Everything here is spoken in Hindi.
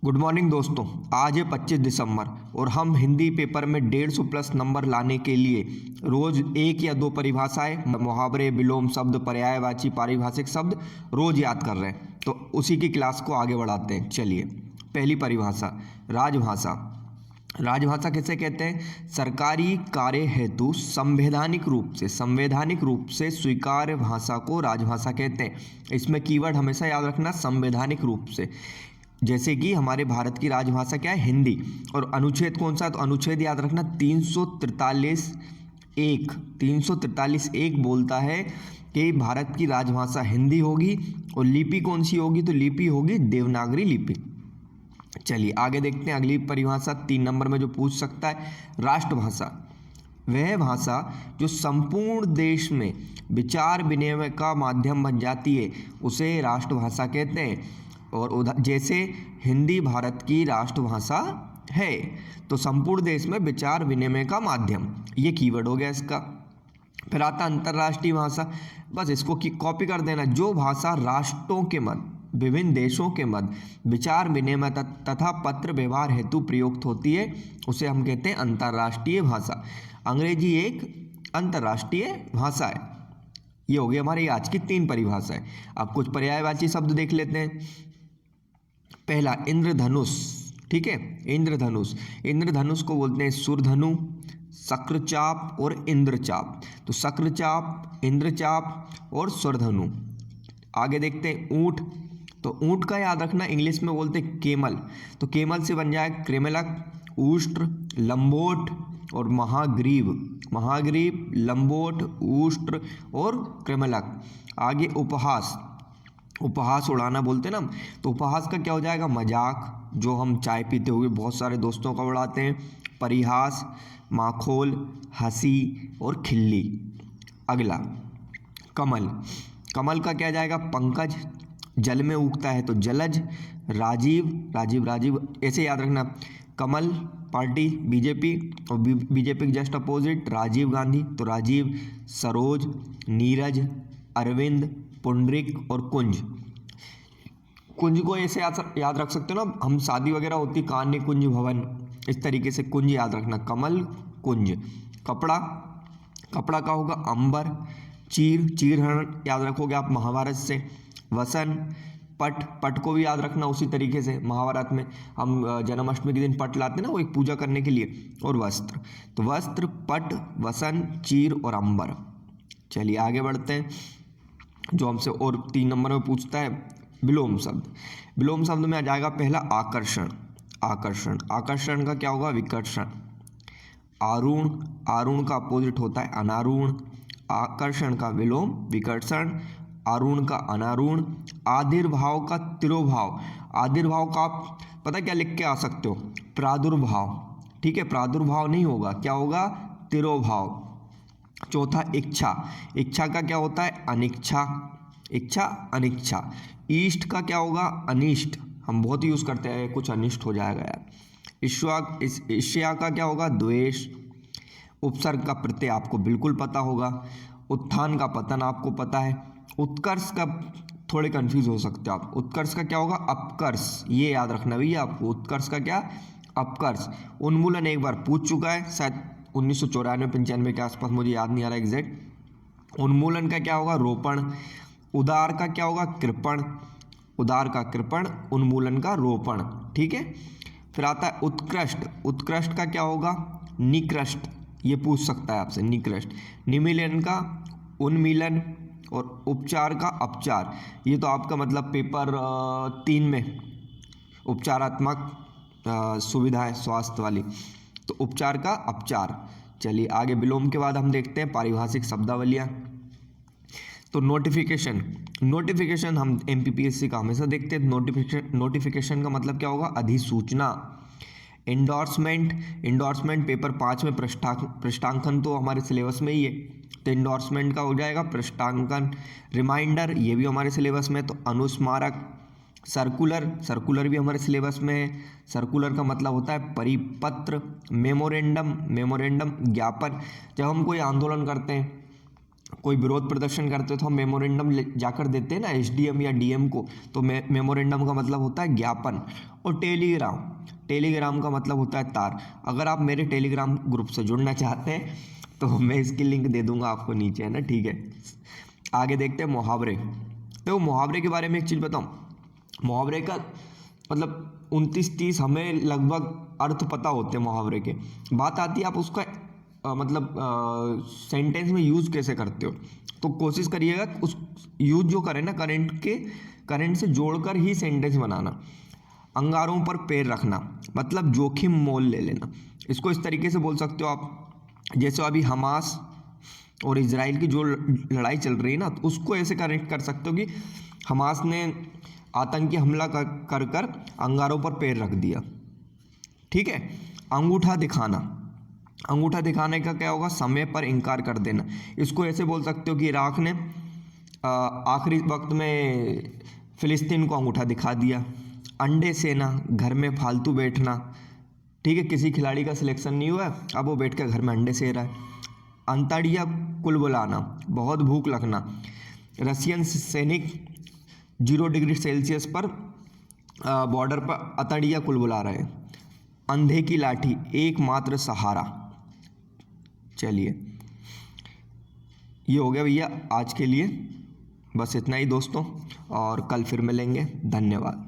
गुड मॉर्निंग दोस्तों। आज है 25 दिसंबर और हम हिंदी पेपर में 150 प्लस नंबर लाने के लिए रोज एक या दो परिभाषाएं, मुहावरे, विलोम शब्द, पर्यायवाची, पारिभाषिक शब्द रोज याद कर रहे हैं। तो उसी की क्लास को आगे बढ़ाते हैं। चलिए, पहली परिभाषा, राजभाषा। राजभाषा किसे कहते हैं? सरकारी कार्य हेतु संवैधानिक रूप से स्वीकार्य भाषा को राजभाषा कहते हैं। इसमें कीवर्ड हमेशा याद रखना, संवैधानिक रूप से। जैसे कि हमारे भारत की राजभाषा क्या है? हिंदी। और अनुच्छेद कौन सा? तो अनुच्छेद याद रखना 343(1) बोलता है कि भारत की राजभाषा हिंदी होगी। और लिपि कौन सी होगी? तो लिपि होगी देवनागरी लिपि। चलिए आगे देखते हैं अगली परिभाषा, 3 नंबर में जो पूछ सकता है, राष्ट्रभाषा। वह भाषा जो संपूर्ण देश में विचार विनिमय का माध्यम बन जाती है उसे राष्ट्रभाषा कहते हैं। और जैसे हिंदी भारत की राष्ट्रभाषा है तो संपूर्ण देश में विचार विनिमय का माध्यम, ये कीवर्ड हो गया इसका। फिर आता अंतर्राष्ट्रीय भाषा। बस इसको कॉपी कर देना। जो भाषा राष्ट्रों के मध्य, विभिन्न देशों के मध्य विचार विनिमय तथा पत्र व्यवहार हेतु प्रयुक्त होती है उसे हम कहते हैं अंतर्राष्ट्रीय भाषा। अंग्रेजी एक अंतर्राष्ट्रीय भाषा है। ये हो गई हमारी आज की 3 परिभाषाएं। अब कुछ पर्यायवाची शब्द देख लेते हैं। पहला, इंद्रधनुष। ठीक है, इंद्रधनुष को बोलते हैं सूर्यधनु, शक्रचाप और इंद्रचाप। तो शक्रचाप, इंद्रचाप और सूर्यधनु। आगे देखते हैं ऊंट। तो ऊंट का याद रखना, इंग्लिश में बोलते हैं केमल। तो केमल से बन जाए क्रेमलक, उष्ट्र, लंबोट और महाग्रीव। लंबोट, उष्ट्र और क्रेमलक। आगे उपहास उड़ाना बोलते हैं ना, तो उपहास का क्या हो जाएगा? मजाक, जो हम चाय पीते हुए बहुत सारे दोस्तों का उड़ाते हैं। परिहास, माखौल, हंसी और खिल्ली। अगला, कमल का क्या जाएगा? पंकज। जल में उगता है तो जलज। राजीव ऐसे याद रखना। कमल पार्टी बीजेपी और बीजेपी के जस्ट अपोजिट राजीव गांधी, तो राजीव। सरोज, नीरज, अरविंद, पुंडरिक और कुंज को ऐसे याद रख सकते हो ना, हम शादी वगैरह होती, कान्य कुंज भवन, इस तरीके से कुंज याद रखना, कमल, कुंज। कपड़ा का होगा अंबर। चीरहरण याद रखोगे आप महाभारत से। वसन, पट को भी याद रखना उसी तरीके से, महाभारत में हम जन्माष्टमी के दिन पट लाते हैं ना, वो एक पूजा करने के लिए। और वस्त्र, तो वस्त्र, पट, वसन, चीर और अंबर। चलिए आगे बढ़ते हैं। जो हमसे और 3 नंबर में पूछता है, विलोम शब्द में आ जाएगा पहला आकर्षण का क्या होगा? विकर्षण। आरूण का अपोजिट होता है अनारूण। आकर्षण का विलोम विकर्षण, आरूण का अनारूण। आदिर्भाव का तिरोभाव। आदिर्भाव का आप पता क्या लिख के आ सकते हो? प्रादुर्भाव। ठीक है, प्रादुर्भाव नहीं होगा, क्या होगा? तिरोभाव। चौथा, इच्छा का क्या होता है? अनिच्छा। ईष्ट का क्या होगा? अनिष्ट। हम बहुत यूज करते हैं, कुछ अनिष्ट हो जाएगा यार। ईर्ष्या का क्या होगा? द्वेष। उपसर्ग का प्रत्यय आपको बिल्कुल पता होगा। उत्थान का पतन आपको पता है। उत्कर्ष का थोड़े कंफ्यूज हो सकते हो आप। उत्कर्ष का क्या होगा? अपकर्ष। ये याद रखना भैया आपको, उत्कर्ष का क्या? अपकर्ष। उन्मूलन एक बार पूछ चुका है, शायद 1994-95 के आसपास, मुझे याद नहीं आ रहा एग्जैक्ट। उन्मूलन का क्या होगा? रोपण। उदार का क्या होगा? कृपण। उन्मूलन का रोपण। ठीक है। फिर आता है उत्कृष्ट का क्या होगा? निकृष्ट। ये पूछ सकता है आपसे, निकृष्ट। निमीलन का उन्मीलन और उपचार का अपचार। ये तो आपका मतलब पेपर 3 में उपचारात्मक सुविधा है स्वास्थ्य वाली, तो उपचार का अपचार। चलिए आगे, विलोम के बाद हम देखते हैं पारिभाषिक शब्दावलियाँ। तो नोटिफिकेशन हम एमपीपीएससी का हमेशा देखते हैं। नोटिफिकेशन का मतलब क्या होगा? अधिसूचना। इंडोर्समेंट पेपर 5 में पृष्ठांकन तो हमारे सिलेबस में ही है, तो इंडोर्समेंट का हो जाएगा पृष्ठांकन। रिमाइंडर, ये भी हमारे सिलेबस में। तो अनुस्मारक। सर्कुलर भी हमारे सिलेबस में है। सर्कुलर का मतलब होता है परिपत्र। मेमोरेंडम ज्ञापन। जब हम कोई आंदोलन करते हैं कोई विरोध प्रदर्शन करते हो तो हम मेमोरेंडम जाकर देते हैं ना एसडीएम या डीएम को, तो मेमोरेंडम का मतलब होता है ज्ञापन। और टेलीग्राम का मतलब होता है तार। अगर आप मेरे टेलीग्राम ग्रुप से जुड़ना चाहते हैं तो मैं इसकी लिंक दे दूंगा आपको नीचे, है ना, ठीक है। आगे देखते हैं मुहावरे। तो मुहावरे के बारे में एक चीज़ बताऊं, मुहावरे का मतलब 29-30 हमें लगभग अर्थ पता होते हैं मुहावरे के। बात आती है आप उसका मतलब सेंटेंस में यूज़ कैसे करते हो। तो कोशिश करिएगा उस यूज़ जो करें ना करंट से जोड़कर ही सेंटेंस बनाना। अंगारों पर पैर रखना मतलब जोखिम मोल ले लेना। इसको इस तरीके से बोल सकते हो आप, जैसे अभी हमास और इजराइल की जो लड़ाई चल रही है ना, तो उसको ऐसे कनेक्ट कर सकते हो कि हमास ने आतंकी हमला कर कर अंगारों पर पैर रख दिया, ठीक है। अंगूठा दिखाने का क्या होगा, समय पर इनकार कर देना। इसको ऐसे बोल सकते हो कि इराक ने आखिरी वक्त में फिलिस्तीन को अंगूठा दिखा दिया। अंडे सेना, घर में फालतू बैठना, ठीक है, किसी खिलाड़ी का सिलेक्शन नहीं हुआ, अब वो बैठ कर घर में अंडे से रहा है। अंतड़िया कुलबुलाना, बहुत भूख लगना। रशियन सैनिक 0 डिग्री सेल्सियस पर बॉर्डर पर अतड़िया कुलबुला रहे हैं। अंधे की लाठी, एकमात्र सहारा। चलिए, ये हो गया भैया आज के लिए, बस इतना ही दोस्तों, और कल फिर मिलेंगे। धन्यवाद।